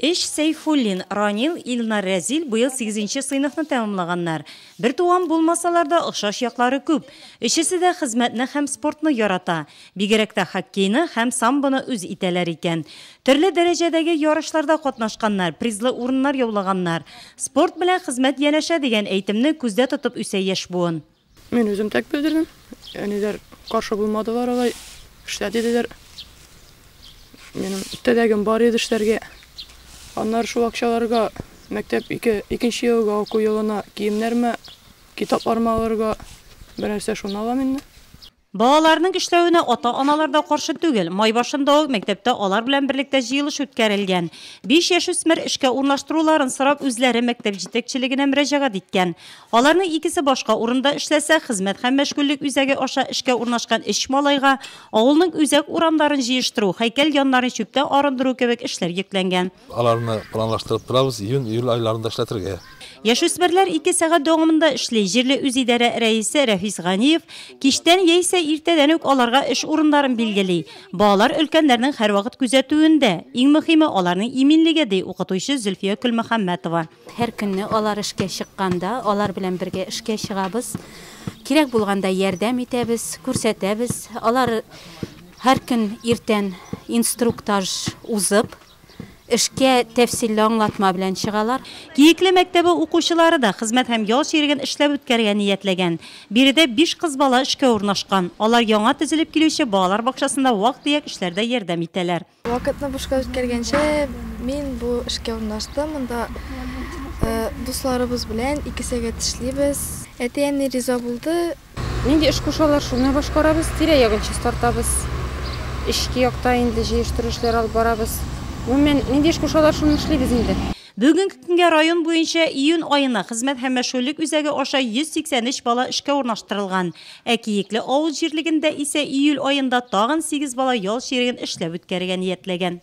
Иш Сейфуллин, Ранил, Илнар Рәзил быел 8-нче сыйныфны тәмамлаганнар. Бер туган булмасалар да охшаш яклары күп. Өчесе дә хезмәтне һәм спортны ярата. Бигрәк тә хоккейны һәм самбоны үз итәләр икән. Төрле дәрәҗәдәге ярышларда катнашканнар, призлы урыннар яулаганнар. Спорт белән хезмәт янәшә дигән әйтемне күздә тотып үсә яшь буын. Мен үзем тәк белдердем. Әниләр каршы булмадылар алай. Эшлә диделәр. Минем теләгем бар иде эшләргә. Аннар шул акчаларга мәктәп икенче елга уку елына киемнәрме, китаплармы алырга берәрсә шуны алам инде. Балаларның эшләвенә ата-аналар да каршы түгел. Май башында ук мәктәптә алар белән берлектә җыелыш үткәрелгән. 5 яшүсмер эшкә урнаштыруларын сорап үзләре мәктәп җитәкчелегенә мөрәҗәгать иткән. Аларның икесе башка урында эшләсә, хезмәт һәм мәшгульлек үзәге аша эшкә урнашкан эш малайга авылның үзәк урамнарын җыештыру, һәйкәл яннарын чүптә арындыру кебек эшләр йөкләнгән. Аларны планлаштырып торабыз, июнь айларында эшләтергә. Яшүсмерләр 2 сәгать дәвамында эшли. Җирле үзидарә рәисе Рәфис Ганиев кичтән яисә иртәдән үк аларга эш урыннарын билгели. Балалар өлкәннәрнең һәрвакыт күзәтүендә. Иң мөһиме аларның иминлеге ди укытучы Зөлфия Көлмөхәммәтова. Һәр көнне алар эшкә чыкканда, алар белән бергә эшкә чыгабыз. Кирәк булганда ярдәм итәбез, күрсәтәбез. Алар һәр көн иртән инструктаж узып эшкә тәфсилле аңлатма белән чыгалар. Киекле мәктәбе укучылары да хезмәт һәм ял ширеген эшләп үткәргән ниятләгән. Биредә 5 кыз бала эшкә урнашкан. Алар яңа төзелеп килүче балалар бакчасында вак-төяк эшләрдә ярдәм итәләр. Вакытны бушка үткәргәнчә мин бу эшкә урнаштым. Монда дусларыбыз белән 2 сәгать эшлибез. Әтиәм риза булды. Нинди эш кушалар, шуны башкарабыз, тирә-ягын чистартабыз. Эшкә якта инде җыештыру эшләр алып барабыз. Мен нинди эш кушалар, шуны эшлибез инде. Бүгенге көнгә район буенча июнь айына хезмәт һәм мәшгульлек үзәге аша 183 бала эшкә урнаштырылган. Ә Киекле авыл җирлегендә исә июль аенда тагын 8 бала ял ширеген эшләп үткәргән ниятләгән.